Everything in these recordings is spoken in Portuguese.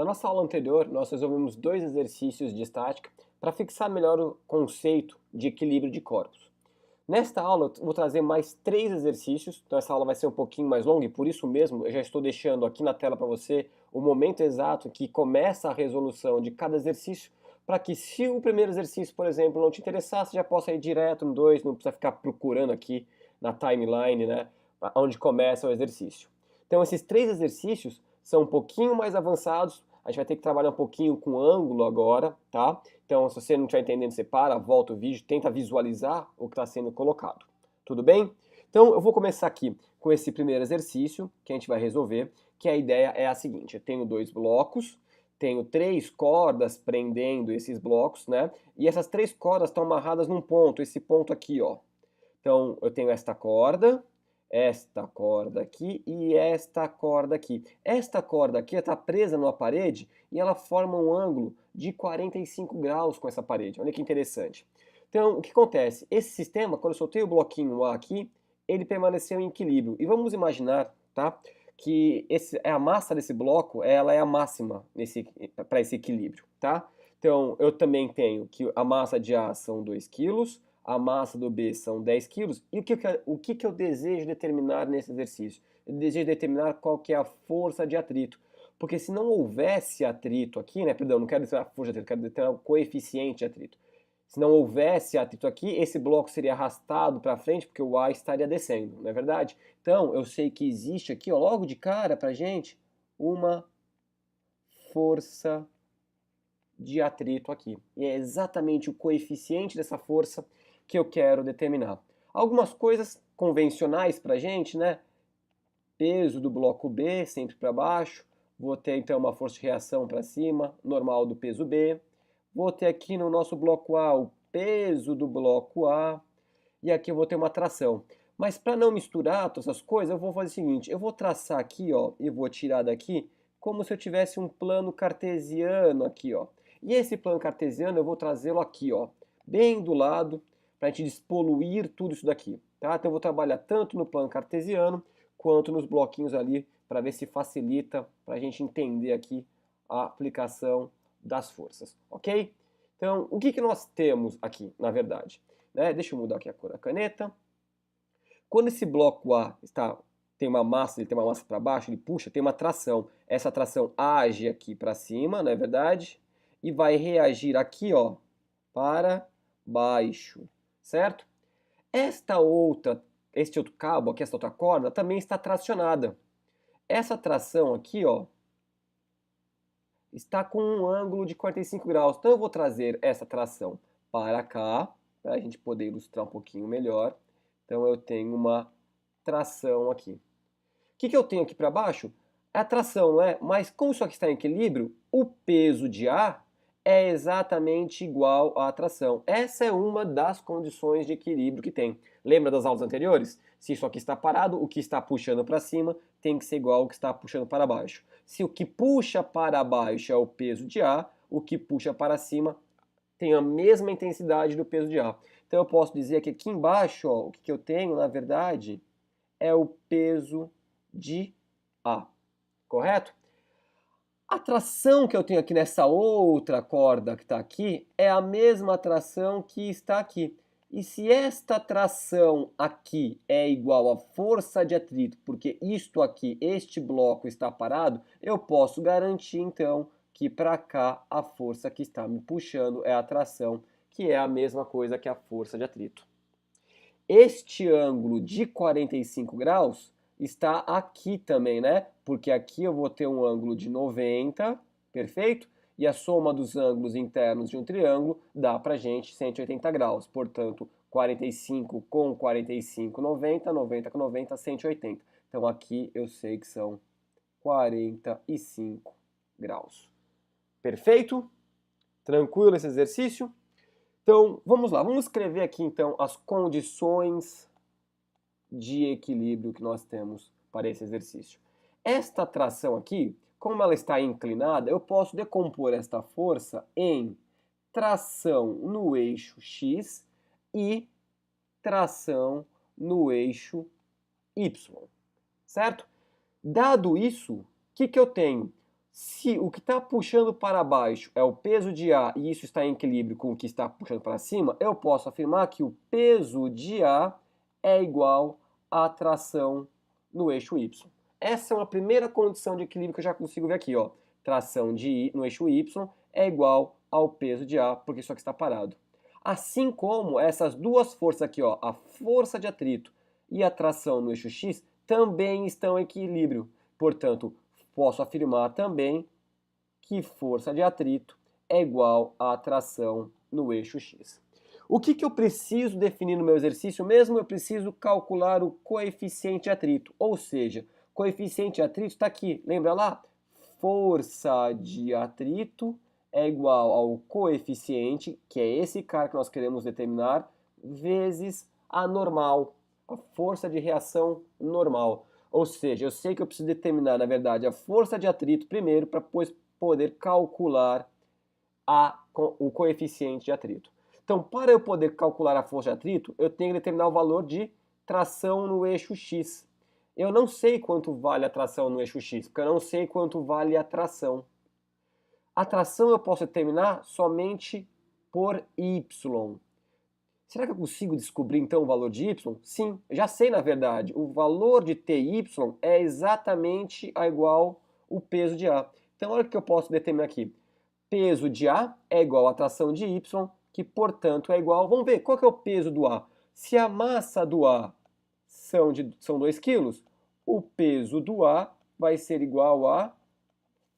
Na nossa aula anterior, nós resolvemos dois exercícios de estática para fixar melhor o conceito de equilíbrio de corpos. Nesta aula, eu vou trazer mais três exercícios, então essa aula vai ser um pouquinho mais longa e por isso mesmo eu já estou deixando aqui na tela para você o momento exato que começa a resolução de cada exercício, para que se o primeiro exercício, por exemplo, não te interessar, você já possa ir direto no 2, não precisa ficar procurando aqui na timeline, né, onde começa o exercício. Então esses três exercícios são um pouquinho mais avançados, a gente vai ter que trabalhar um pouquinho com ângulo agora, tá? Então, se você não estiver entendendo, você para, volta o vídeo, tenta visualizar o que está sendo colocado. Tudo bem? Então, eu vou começar aqui com esse primeiro exercício que a gente vai resolver, que a ideia é a seguinte: eu tenho dois blocos, tenho três cordas prendendo esses blocos, né? E essas três cordas estão amarradas num ponto, esse ponto aqui, ó. Então, eu tenho esta corda aqui e esta corda aqui. Esta corda aqui está presa numa parede e ela forma um ângulo de 45 graus com essa parede. Olha que interessante. Então, o que acontece? Esse sistema, quando eu soltei o bloquinho A aqui, ele permaneceu em equilíbrio. E vamos imaginar, tá, que a massa desse bloco ela é a máxima para esse equilíbrio, tá? Então, eu também tenho que a massa de A são 2 quilos, a massa do B são 10 quilos. E o que eu desejo determinar nesse exercício? Eu desejo determinar qual que é a força de atrito. Porque se não houvesse atrito aqui, né? Perdão, não quero determinar a força de atrito, quero determinar o coeficiente de atrito. Se não houvesse atrito aqui, esse bloco seria arrastado para frente, porque o A estaria descendo, não é verdade? Então, eu sei que existe aqui, ó, logo de cara pra gente, uma força de atrito aqui. E é exatamente o coeficiente dessa força que eu quero determinar. Algumas coisas convencionais pra gente, né? Peso do bloco B sempre para baixo. Vou ter então uma força de reação para cima, normal do peso B. Vou ter aqui no nosso bloco A o peso do bloco A. E aqui eu vou ter uma tração. Mas para não misturar todas essas coisas, eu vou fazer o seguinte: eu vou traçar aqui, ó, e vou tirar daqui, como se eu tivesse um plano cartesiano aqui, ó. E esse plano cartesiano eu vou trazê-lo aqui, ó, bem do lado, para a gente despoluir tudo isso daqui, tá? Então eu vou trabalhar tanto no plano cartesiano quanto nos bloquinhos ali, para ver se facilita para a gente entender aqui a aplicação das forças, ok? Então, o que nós temos aqui, na verdade? Né? Deixa eu mudar aqui a cor da caneta. Quando esse bloco A tem uma massa, ele tem uma massa para baixo, ele puxa, tem uma tração. Essa tração age aqui para cima, não é verdade? E vai reagir aqui, ó, para baixo, certo? Este outro cabo aqui, essa outra corda, também está tracionada. Essa tração aqui, ó, está com um ângulo de 45 graus. Então eu vou trazer essa tração para cá, para a gente poder ilustrar um pouquinho melhor. Então eu tenho uma tração aqui. O que eu tenho aqui para baixo? É a tração, não é? Mas como isso aqui está em equilíbrio, o peso de A é exatamente igual à tração. Essa é uma das condições de equilíbrio que tem. Lembra das aulas anteriores? Se isso aqui está parado, o que está puxando para cima tem que ser igual ao que está puxando para baixo. Se o que puxa para baixo é o peso de A, o que puxa para cima tem a mesma intensidade do peso de A. Então eu posso dizer que aqui embaixo, ó, o que eu tenho, na verdade, é o peso de A. Correto? A tração que eu tenho aqui nessa outra corda que está aqui é a mesma tração que está aqui. E se esta tração aqui é igual à força de atrito, porque isto aqui, este bloco está parado, eu posso garantir então que para cá a força que está me puxando é a tração, que é a mesma coisa que a força de atrito. Este ângulo de 45 graus está aqui também, né? Porque aqui eu vou ter um ângulo de 90, perfeito? E a soma dos ângulos internos de um triângulo dá pra gente 180 graus. Portanto, 45 com 45, 90, 90 com 90, 180. Então aqui eu sei que são 45 graus. Perfeito? Tranquilo esse exercício? Então, vamos lá. Vamos escrever aqui, então, as condições de equilíbrio que nós temos para esse exercício. Esta tração aqui, como ela está inclinada, eu posso decompor esta força em tração no eixo X e tração no eixo Y, certo? Dado isso, o que eu tenho? Se o que está puxando para baixo é o peso de A e isso está em equilíbrio com o que está puxando para cima, eu posso afirmar que o peso de A é igual à tração no eixo Y. Essa é uma primeira condição de equilíbrio que eu já consigo ver aqui, ó. Tração de I no eixo Y é igual ao peso de A, porque isso aqui está parado. Assim como essas duas forças aqui, ó, a força de atrito e a tração no eixo X, também estão em equilíbrio. Portanto, posso afirmar também que força de atrito é igual à tração no eixo X. O que eu preciso definir no meu exercício mesmo? Eu preciso calcular o coeficiente de atrito, ou seja, coeficiente de atrito está aqui, lembra lá? Força de atrito é igual ao coeficiente, que é esse cara que nós queremos determinar, vezes a normal, a força de reação normal. Ou seja, eu sei que eu preciso determinar, na verdade, a força de atrito primeiro para depois poder calcular o coeficiente de atrito. Então, para eu poder calcular a força de atrito, eu tenho que determinar o valor de tração no eixo X. Eu não sei quanto vale a tração no eixo X, porque eu não sei quanto vale a tração. A tração eu posso determinar somente por Y. Será que eu consigo descobrir então o valor de Y? Sim, já sei na verdade. O valor de TY é exatamente igual ao peso de A. Então olha o que eu posso determinar aqui. Peso de A é igual à tração de Y, que portanto é igual... Vamos ver, qual que é o peso do A? Se a massa do A são 2 kg, o peso do A vai ser igual a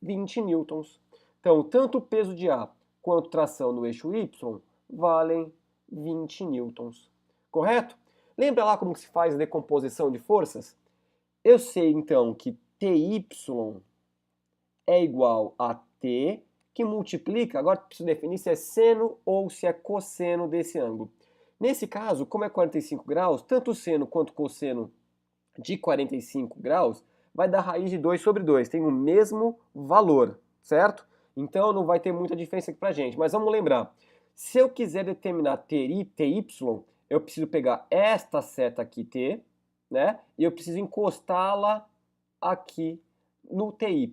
20 newtons. Então, tanto o peso de A quanto tração no eixo Y valem 20 newtons. Correto? Lembra lá como se faz a decomposição de forças? Eu sei, então, que TY é igual a T, que multiplica, agora preciso definir se é seno ou se é cosseno desse ângulo. Nesse caso, como é 45 graus, tanto o seno quanto o cosseno de 45 graus vai dar raiz de 2 sobre 2, tem o mesmo valor, certo? Então não vai ter muita diferença aqui pra gente, mas vamos lembrar, se eu quiser determinar TY, eu preciso pegar esta seta aqui, T, né? E eu preciso encostá-la aqui no TY.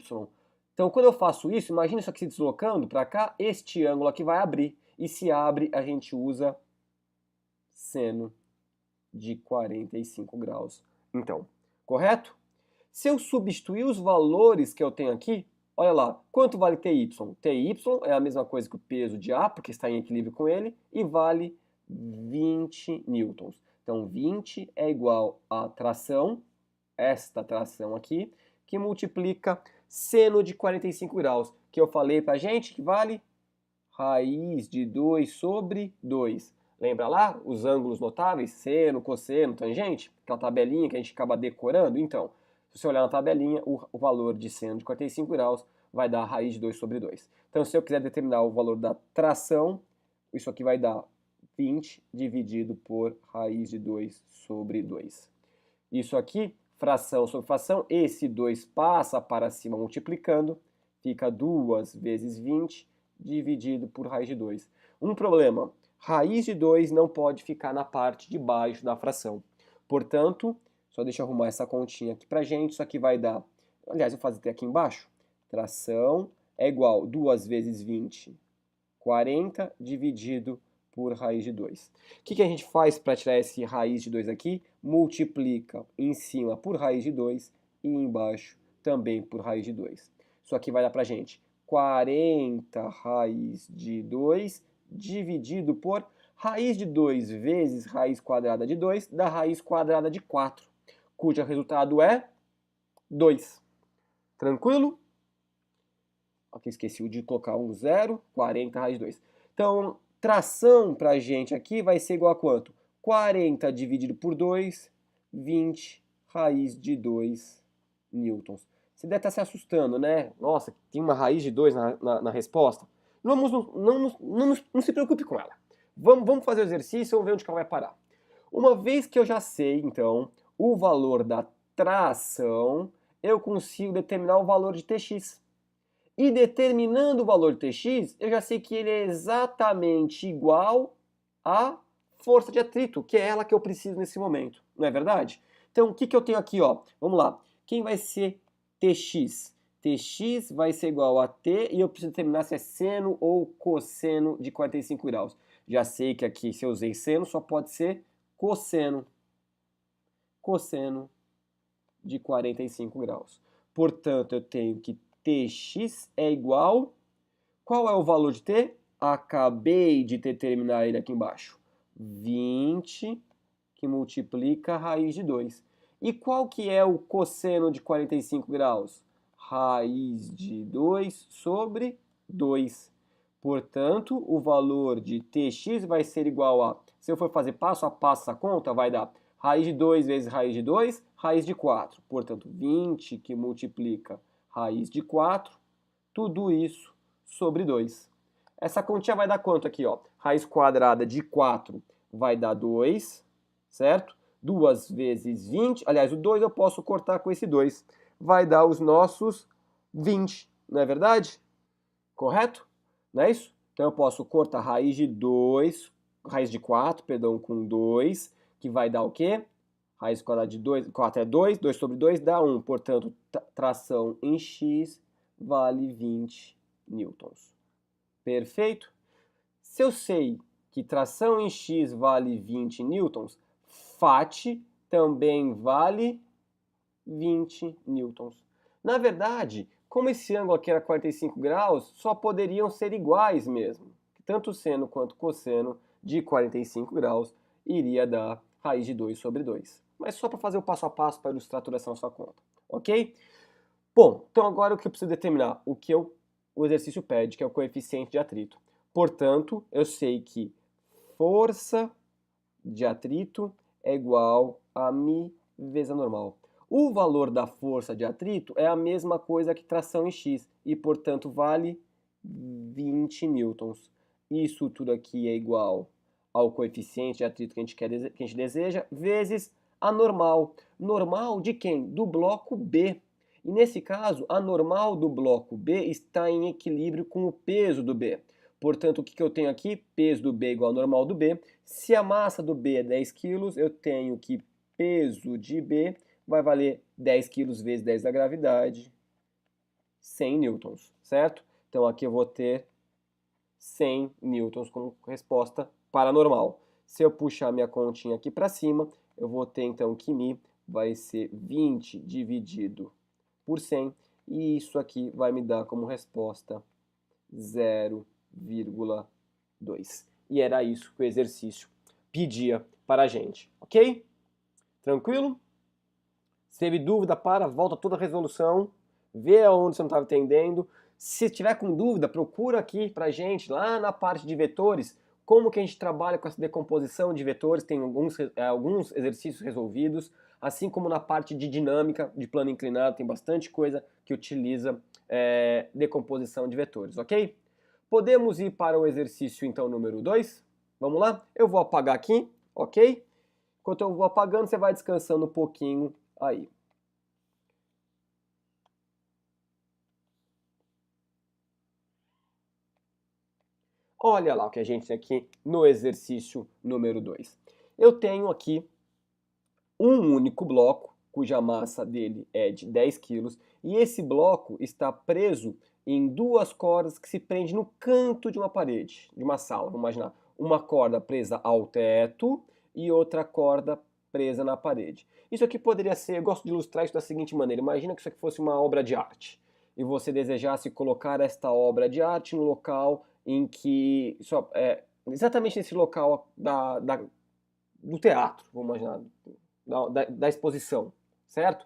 Então, quando eu faço isso, imagina isso aqui se deslocando para cá, este ângulo aqui vai abrir. E se abre, a gente usa seno de 45 graus. Então, correto? Se eu substituir os valores que eu tenho aqui, olha lá, quanto vale TY? TY é a mesma coisa que o peso de A, porque está em equilíbrio com ele, e vale 20 newtons. Então, 20 é igual à tração, esta tração aqui, que multiplica seno de 45 graus, que eu falei pra gente que vale raiz de 2 sobre 2. Lembra lá os ângulos notáveis? Seno, cosseno, tangente? Aquela tabelinha que a gente acaba decorando? Então, se você olhar na tabelinha, o valor de seno de 45 graus vai dar raiz de 2 sobre 2. Então, se eu quiser determinar o valor da tração, isso aqui vai dar 20 dividido por raiz de 2 sobre 2. Isso aqui, fração sobre fração, esse 2 passa para cima multiplicando, fica 2 vezes 20 dividido por raiz de 2. Um problema, raiz de 2 não pode ficar na parte de baixo da fração. Portanto, só deixa eu arrumar essa continha aqui pra gente, isso aqui vai dar, aliás, eu vou fazer até aqui embaixo, tração é igual a 2 vezes 20, 40 dividido por raiz de 2. O que a gente faz para tirar esse raiz de 2 aqui? Multiplica em cima por raiz de 2 e embaixo também por raiz de 2. Isso aqui vai dar pra gente 40 raiz de 2 dividido por raiz de 2 vezes raiz quadrada de 2 dá raiz quadrada de 4, cujo resultado é 2. Tranquilo? Aqui esqueci de colocar um 0, 40 raiz de 2. Então, tração pra gente aqui vai ser igual a quanto? 40 dividido por 2, 20 raiz de 2 newtons. Você deve estar se assustando, né? Nossa, tem uma raiz de 2 na resposta. Não se preocupe com ela. Vamos fazer o exercício e vamos ver onde que ela vai parar. Uma vez que eu já sei, então, o valor da tração, eu consigo determinar o valor de Tx. E determinando o valor de Tx, eu já sei que ele é exatamente igual à força de atrito, que é ela que eu preciso nesse momento. Não é verdade? Então, o que eu tenho aqui? Ó? Vamos lá. Quem vai ser Tx? Tx vai ser igual a t e eu preciso determinar se é seno ou cosseno de 45 graus. Já sei que aqui, se eu usei seno, só pode ser cosseno. Cosseno de 45 graus. Portanto, eu tenho que Tx é igual... Qual é o valor de t? Acabei de determinar ele aqui embaixo. 20 que multiplica a raiz de 2. E qual que é o cosseno de 45 graus? Raiz de 2 sobre 2. Portanto, o valor de Tx vai ser igual a... Se eu for fazer passo a passo essa conta, vai dar raiz de 2 vezes raiz de 2, raiz de 4. Portanto, 20 que multiplica raiz de 4, tudo isso sobre 2. Essa continha vai dar quanto aqui, ó? Raiz quadrada de 4 vai dar 2, certo? 2 vezes 20, aliás, o 2 eu posso cortar com esse 2. Vai dar os nossos 20, não é verdade? Correto? Não é isso? Então eu posso cortar raiz de 2, raiz de 4, perdão, com 2, que vai dar o quê? Raiz quadrada de 2, 4 é 2, 2 sobre 2 dá 1. Portanto, tração em x vale 20 newtons. Perfeito? Se eu sei que tração em x vale 20 newtons, FAT também vale 20 newtons. Na verdade, como esse ângulo aqui era 45 graus, só poderiam ser iguais mesmo. Tanto seno quanto cosseno de 45 graus iria dar raiz de 2 sobre 2. Mas só para fazer o passo a passo para ilustrar toda essa nossa conta, ok? Bom, então agora o que eu preciso determinar? O que o exercício pede, que é o coeficiente de atrito. Portanto, eu sei que força de atrito é igual a μ vezes a normal. O valor da força de atrito é a mesma coisa que tração em x e, portanto, vale 20 newtons. Isso tudo aqui é igual ao coeficiente de atrito que a gente deseja, vezes a normal. Normal de quem? Do bloco B. E nesse caso, a normal do bloco B está em equilíbrio com o peso do B. Portanto, o que eu tenho aqui? Peso do B igual ao normal do B. Se a massa do B é 10 kg, eu tenho que peso de B vai valer 10 kg vezes 10 da gravidade, 100 newtons, certo? Então aqui eu vou ter 100 newtons como resposta para a normal. Se eu puxar minha continha aqui para cima, eu vou ter então que μ vai ser 20 dividido por 100, e isso aqui vai me dar como resposta 0,2. E era isso que o exercício pedia para a gente, ok? Tranquilo? Se teve dúvida, volta toda a resolução, vê aonde você não estava entendendo. Se tiver com dúvida, procura aqui para a gente, lá na parte de vetores, como que a gente trabalha com essa decomposição de vetores, tem alguns exercícios resolvidos, assim como na parte de dinâmica de plano inclinado, tem bastante coisa que utiliza decomposição de vetores, ok? Podemos ir para o exercício, então, número 2? Vamos lá? Eu vou apagar aqui, ok? Enquanto eu vou apagando, você vai descansando um pouquinho aí. Olha lá o que a gente tem aqui no exercício número 2. Eu tenho aqui um único bloco, cuja massa dele é de 10 kg, e esse bloco está preso em duas cordas que se prendem no canto de uma parede, de uma sala. Vamos imaginar uma corda presa ao teto e outra corda presa na parede. Isso aqui poderia ser, eu gosto de ilustrar isso da seguinte maneira: imagina que isso aqui fosse uma obra de arte e você desejasse colocar esta obra de arte no local em que, exatamente nesse local do teatro, vamos imaginar, da exposição, certo?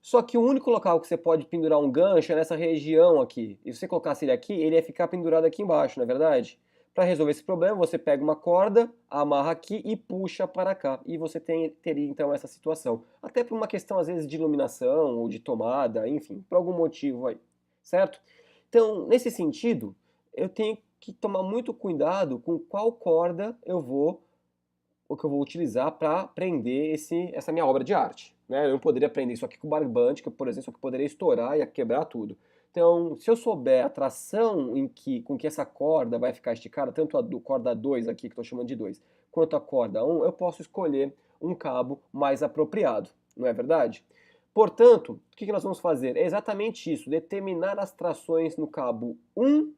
Só que o único local que você pode pendurar um gancho é nessa região aqui. E se você colocasse ele aqui, ele ia ficar pendurado aqui embaixo, não é verdade? Para resolver esse problema, você pega uma corda, amarra aqui e puxa para cá. E você teria então essa situação. Até por uma questão, às vezes, de iluminação ou de tomada, enfim, por algum motivo aí, certo? Então, nesse sentido, eu tenho que tomar muito cuidado com qual corda o que eu vou utilizar para prender essa minha obra de arte. Né? Eu não poderia prender isso aqui com barbante, que, por exemplo, isso aqui poderia estourar e quebrar tudo. Então, se eu souber a tração com que essa corda vai ficar esticada, tanto a corda 2 aqui, que estou chamando de 2, quanto a corda 1, eu posso escolher um cabo mais apropriado, não é verdade? Portanto, o que nós vamos fazer? É exatamente isso, determinar as trações no cabo 1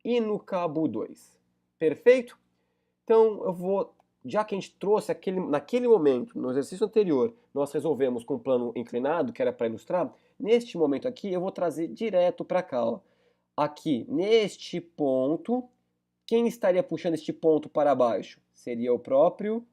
e no cabo 2. Perfeito? Então, já que a gente trouxe naquele momento, no exercício anterior, nós resolvemos com o plano inclinado, que era para ilustrar, neste momento aqui eu vou trazer direto para cá. Ó. Aqui, neste ponto, quem estaria puxando este ponto para baixo? Seria o próprio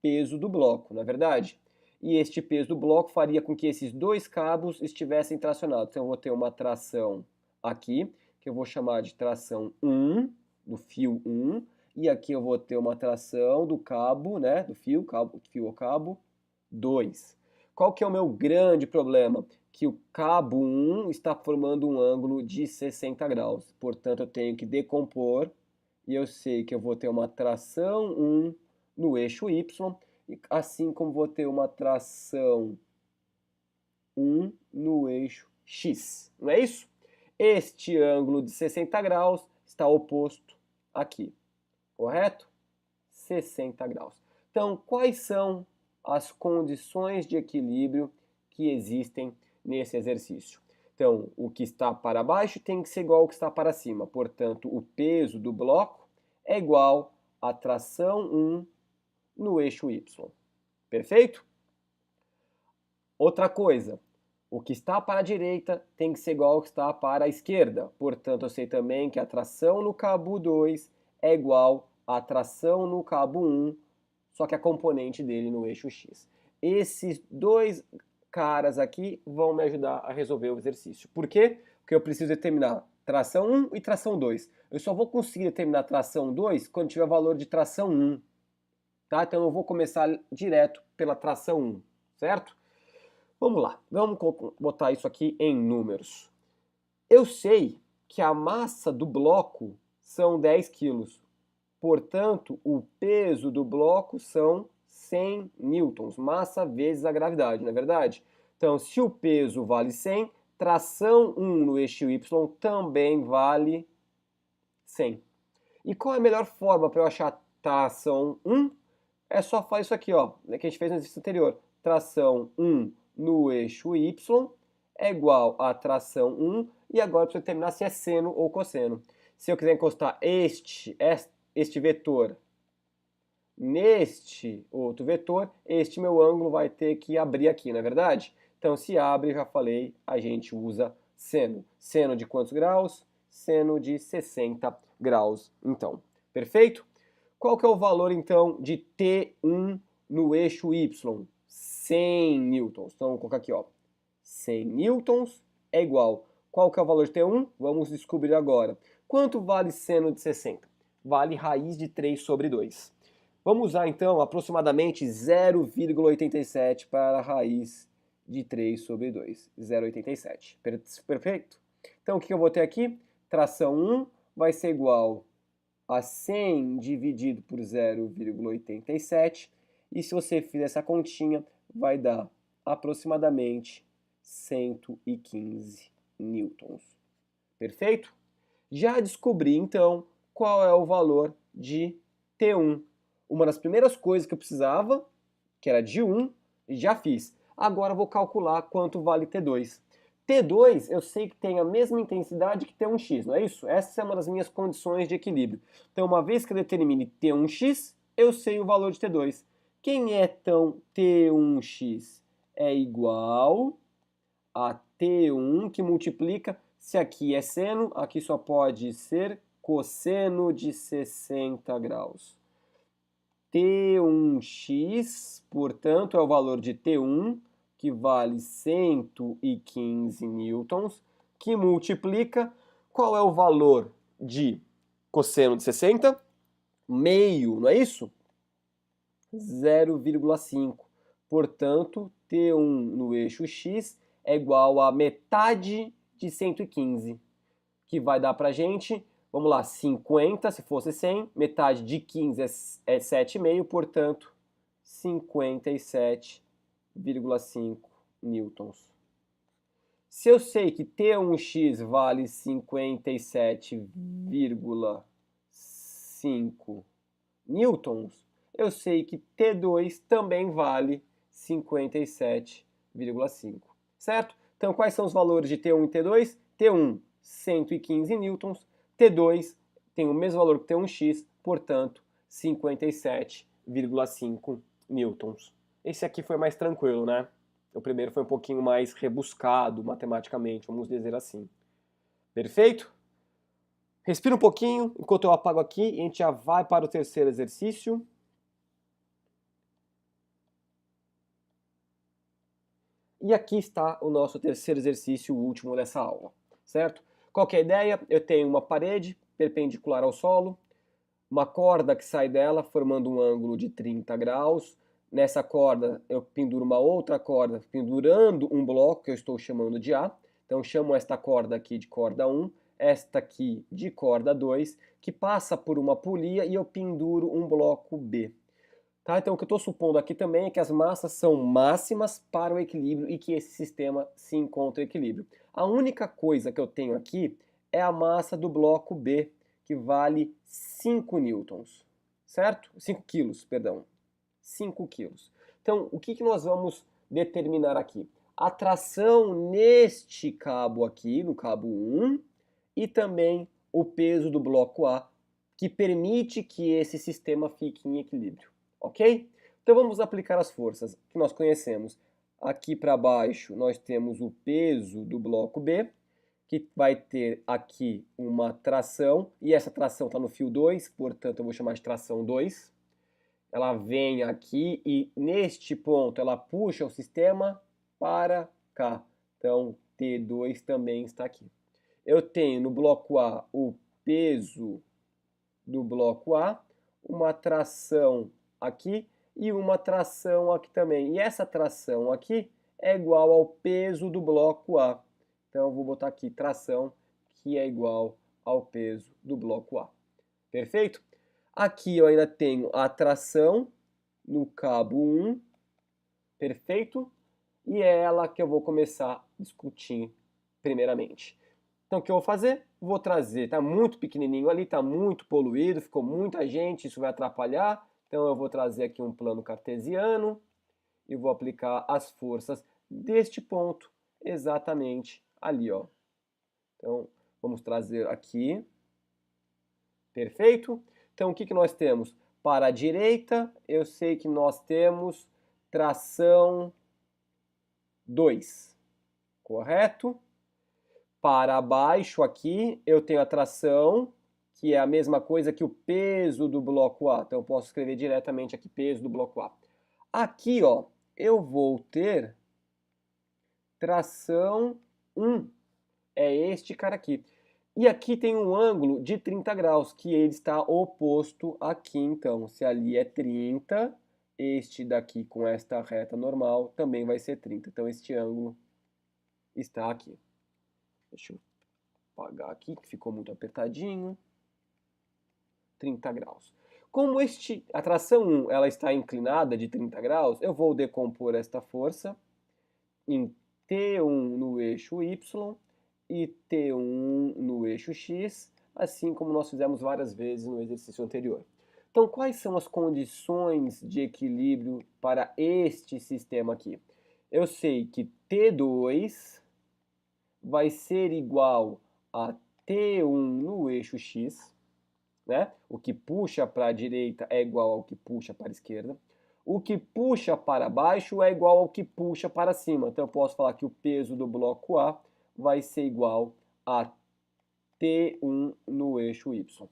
peso do bloco, não é verdade? E este peso do bloco faria com que esses dois cabos estivessem tracionados. Então eu vou ter uma tração aqui, que eu vou chamar de tração 1, do fio 1, e aqui eu vou ter uma tração do cabo, né, do fio ao cabo 2. Qual que é o meu grande problema? Que o cabo 1 está formando um ângulo de 60 graus. Portanto, eu tenho que decompor, e eu sei que eu vou ter uma tração 1 no eixo Y, assim como vou ter uma tração 1 no eixo X. Não é isso? Este ângulo de 60 graus está oposto aqui, correto? 60 graus. Então, quais são as condições de equilíbrio que existem nesse exercício? Então, o que está para baixo tem que ser igual ao que está para cima. Portanto, o peso do bloco é igual à tração 1 no eixo Y. Perfeito? Outra coisa, o que está para a direita tem que ser igual ao que está para a esquerda. Portanto, eu sei também que a tração no cabo 2 é igual à tração no cabo 1, só que a componente dele no eixo X. Esses dois caras aqui vão me ajudar a resolver o exercício. Por quê? Porque eu preciso determinar tração 1 e tração 2. Eu só vou conseguir determinar tração 2 quando tiver valor de tração 1. Tá? Então eu vou começar direto pela tração 1, certo? Vamos lá, vamos botar isso aqui em números. Eu sei que a massa do bloco são 10 quilos. Portanto, o peso do bloco são 100 newtons, massa vezes a gravidade, não é verdade? Então, se o peso vale 100, tração 1 no eixo Y também vale 100. E qual é a melhor forma para eu achar tração 1? É só fazer isso aqui, ó, que a gente fez no exercício anterior. Tração 1 no eixo Y é igual a tração 1, e agora eu preciso determinar se é seno ou cosseno. Se eu quiser encostar este vetor neste outro vetor, este meu ângulo vai ter que abrir aqui, não é verdade? Então, se abre, já falei, a gente usa seno. Seno de quantos graus? Seno de 60 graus, então. Perfeito? Qual que é o valor, então, de T1 no eixo Y? 100 newtons. Então, vamos colocar aqui, ó. 100 newtons é igual. Qual que é o valor de T1? Vamos descobrir agora. Quanto vale seno de 60? Vale raiz de 3 sobre 2. Vamos usar, então, aproximadamente 0,87 para a raiz de 3 sobre 2. 0,87. Perfeito? Então, o que eu vou ter aqui? Tração 1 vai ser igual a 100 dividido por 0,87. E se você fizer essa continha, vai dar aproximadamente 115 newtons. Perfeito? Já descobri, então, qual é o valor de T1. Uma das primeiras coisas que eu precisava, que era de 1, já fiz. Agora eu vou calcular quanto vale T2. T2 eu sei que tem a mesma intensidade que T1x, não é isso? Essa é uma das minhas condições de equilíbrio. Então, uma vez que eu determine T1x, eu sei o valor de T2. Quem é então T1x? É igual a T1 que multiplica, se aqui é seno, aqui só pode ser cosseno de 60 graus. T1x, portanto, é o valor de T1, que vale 115 newtons, que multiplica, qual é o valor de cosseno de 60? Meio, não é isso? 0,5. Portanto, T1 no eixo X é igual a metade de 115, que vai dar pra gente, vamos lá, 50 se fosse 100, metade de 15 é 7,5, portanto, 57,5 newtons. Se eu sei que T1x vale 57,5 newtons, eu sei que T2 também vale 57,5. certo? Então, quais são os valores de T1 e T2? T1, 115 newtons, T2 tem o mesmo valor que T1x, portanto, 57,5 newtons. Esse aqui foi mais tranquilo, né? O primeiro foi um pouquinho mais rebuscado matematicamente, vamos dizer assim. Perfeito? Respira um pouquinho enquanto eu apago aqui e a gente já vai para o terceiro exercício. E aqui está o nosso terceiro exercício, o último dessa aula, certo? Qual que é a ideia? Eu tenho uma parede perpendicular ao solo, uma corda que sai dela formando um ângulo de 30 graus. Nessa corda eu penduro uma outra corda pendurando um bloco que eu estou chamando de A. Então chamo esta corda aqui de corda 1, esta aqui de corda 2, que passa por uma polia e eu penduro um bloco B. Tá? Então o que eu estou supondo aqui também é que as massas são máximas para o equilíbrio e que esse sistema se encontra em equilíbrio. A única coisa que eu tenho aqui é a massa do bloco B, que vale 5 newtons, certo? 5 quilos, perdão. 5 quilos. Então, o que nós vamos determinar aqui? A tração neste cabo aqui, no cabo 1, e também o peso do bloco A, que permite que esse sistema fique em equilíbrio, ok? Então vamos aplicar as forças que nós conhecemos. Aqui para baixo nós temos o peso do bloco B, que vai ter aqui uma tração, e essa tração está no fio 2, portanto eu vou chamar de tração 2. Ela vem aqui e neste ponto ela puxa o sistema para cá. Então T2 também está aqui. Eu tenho no bloco A o peso do bloco A, uma tração aqui e uma tração aqui também. E essa tração aqui é igual ao peso do bloco A. Então eu vou botar aqui tração, que é igual ao peso do bloco A. Perfeito? Aqui eu ainda tenho a tração no cabo 1, perfeito? E é ela que eu vou começar a discutir primeiramente. Então o que eu vou fazer? Vou trazer, está muito pequenininho ali, está muito poluído, ficou muita gente, isso vai atrapalhar. Então eu vou trazer aqui um plano cartesiano e vou aplicar as forças deste ponto exatamente ali, ó. Então vamos trazer aqui, perfeito? Então o que nós temos? Para a direita, eu sei que nós temos tração 2, correto? Para baixo aqui, eu tenho a tração, que é a mesma coisa que o peso do bloco A. Então eu posso escrever diretamente aqui, peso do bloco A. Aqui, ó, eu vou ter tração 1. É este cara aqui. E aqui tem um ângulo de 30 graus, que ele está oposto aqui, então. Se ali é 30, este daqui com esta reta normal também vai ser 30. Então este ângulo está aqui. Deixa eu apagar aqui, que ficou muito apertadinho. 30 graus. Como a tração 1 ela está inclinada de 30 graus, eu vou decompor esta força em T1 no eixo Y e T1 no eixo X, assim como nós fizemos várias vezes no exercício anterior. Então, quais são as condições de equilíbrio para este sistema aqui? Eu sei que T2 vai ser igual a T1 no eixo X, né? O que puxa para a direita é igual ao que puxa para a esquerda. O que puxa para baixo é igual ao que puxa para cima. Então eu posso falar que o peso do bloco A vai ser igual a T1 no eixo Y.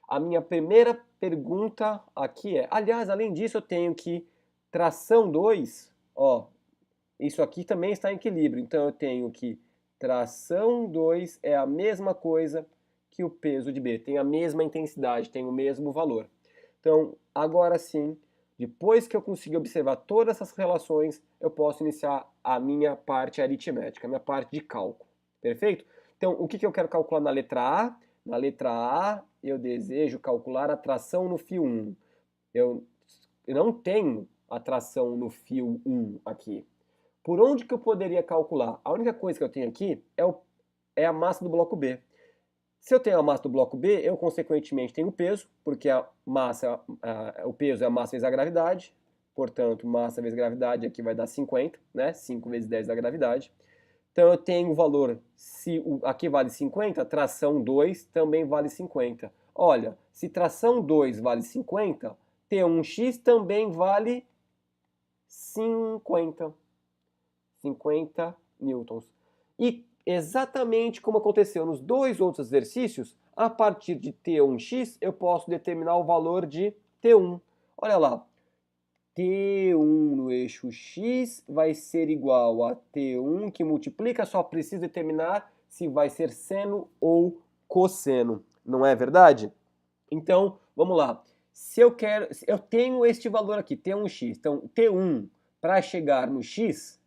A minha primeira pergunta aqui é, aliás, além disso eu tenho que tração 2, ó, isso aqui também está em equilíbrio. Então eu tenho que tração 2 é a mesma coisa que o peso de B, tem a mesma intensidade, tem o mesmo valor. Então, agora sim, depois que eu conseguir observar todas essas relações, eu posso iniciar a minha parte aritmética, a minha parte de cálculo. Perfeito? Então, o que eu quero calcular na letra A? Na letra A, eu desejo calcular a tração no fio 1. Eu não tenho a tração no fio 1 aqui. Por onde que eu poderia calcular? A única coisa que eu tenho aqui é a massa do bloco B. Se eu tenho a massa do bloco B, eu consequentemente tenho o peso, porque o peso é a massa vezes a gravidade, portanto, massa vezes gravidade aqui vai dar 50, né? 5 vezes 10 da gravidade. Então eu tenho o valor, se aqui vale 50, tração 2 também vale 50. Olha, se tração 2 vale 50, T1x também vale 50. 50 newtons. E exatamente como aconteceu nos dois outros exercícios, a partir de T1x eu posso determinar o valor de T1. Olha lá, T1 no eixo x vai ser igual a T1 que multiplica, só preciso determinar se vai ser seno ou cosseno. Não é verdade? Então, vamos lá. Se eu tenho este valor aqui, T1x. Então, T1 para chegar no x,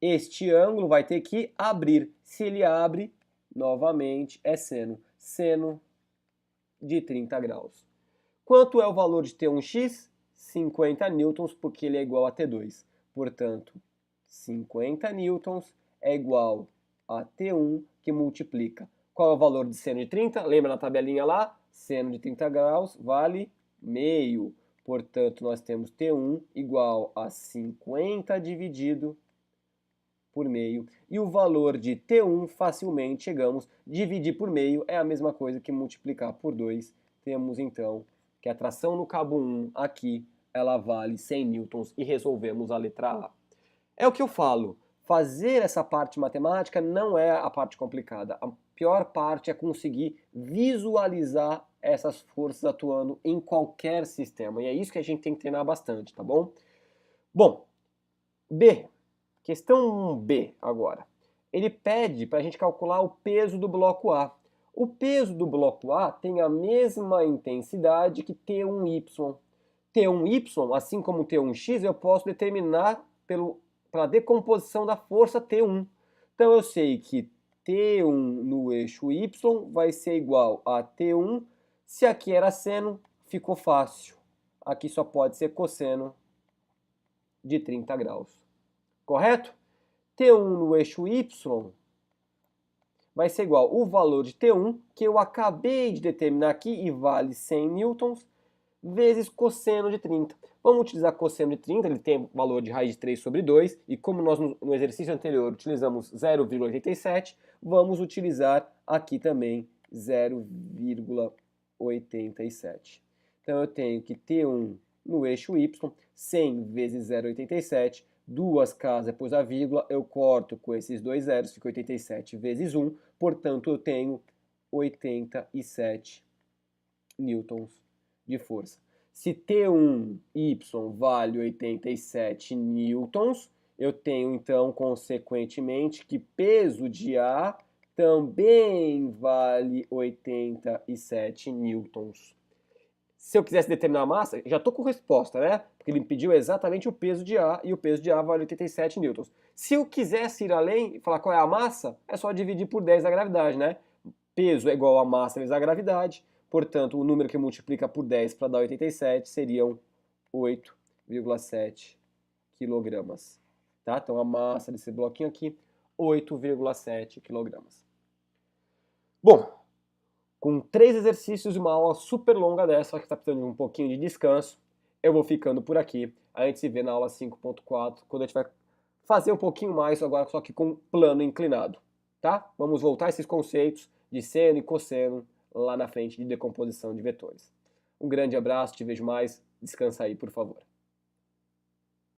este ângulo vai ter que abrir. Se ele abre, novamente é seno. Seno de 30 graus. Quanto é o valor de T1x? 50 newtons, porque ele é igual a T2. Portanto, 50 newtons é igual a T1, que multiplica. Qual é o valor de seno de 30? Lembra na tabelinha lá? Seno de 30 graus vale meio. Portanto, nós temos T1 igual a 50 dividido por meio. E o valor de T1, facilmente chegamos, dividir por meio é a mesma coisa que multiplicar por 2. Temos então que a tração no cabo 1 aqui, ela vale 100 newtons e resolvemos a letra A. É o que eu falo, fazer essa parte matemática não é a parte complicada. A pior parte é conseguir visualizar essas forças atuando em qualquer sistema. E é isso que a gente tem que treinar bastante, tá bom? Bom, B. Questão B agora. Ele pede para a gente calcular o peso do bloco A. O peso do bloco A tem a mesma intensidade que T1Y. T1Y, assim como T1x, eu posso determinar pela decomposição da força T1. Então eu sei que T1 no eixo Y vai ser igual a T1. Se aqui era seno, ficou fácil. Aqui só pode ser cosseno de 30 graus. Correto? T1 no eixo Y vai ser igual o valor de T1, que eu acabei de determinar aqui, e vale 100 newtons, vezes cosseno de 30. Vamos utilizar cosseno de 30, ele tem valor de raiz de 3 sobre 2, e como nós no exercício anterior utilizamos 0,87, vamos utilizar aqui também 0,87. Então eu tenho que T1 no eixo Y, 100 vezes 0,87, duas casas depois a vírgula, eu corto com esses dois zeros, fica 87 vezes 1, portanto eu tenho 87 newtons de força. Se T1y vale 87 newtons, eu tenho então, consequentemente, que peso de A também vale 87 newtons. Se eu quisesse determinar a massa, já estou com resposta, né? Porque ele me pediu exatamente o peso de A, e o peso de A vale 87 newtons. Se eu quisesse ir além e falar qual é a massa, é só dividir por 10 a gravidade, né? Peso é igual a massa vezes a gravidade, portanto, o número que multiplica por 10 para dar 87 seriam 8,7 quilogramas. Tá? Então, a massa desse bloquinho aqui, 8,7 quilogramas. Bom, com 3 exercícios e uma aula super longa dessa, que está precisando de um pouquinho de descanso, eu vou ficando por aqui. A gente se vê na aula 5.4, quando a gente vai fazer um pouquinho mais, agora só que com plano inclinado. Tá? Vamos voltar a esses conceitos de seno e cosseno lá na frente de decomposição de vetores. Um grande abraço, te vejo mais. Descansa aí, por favor.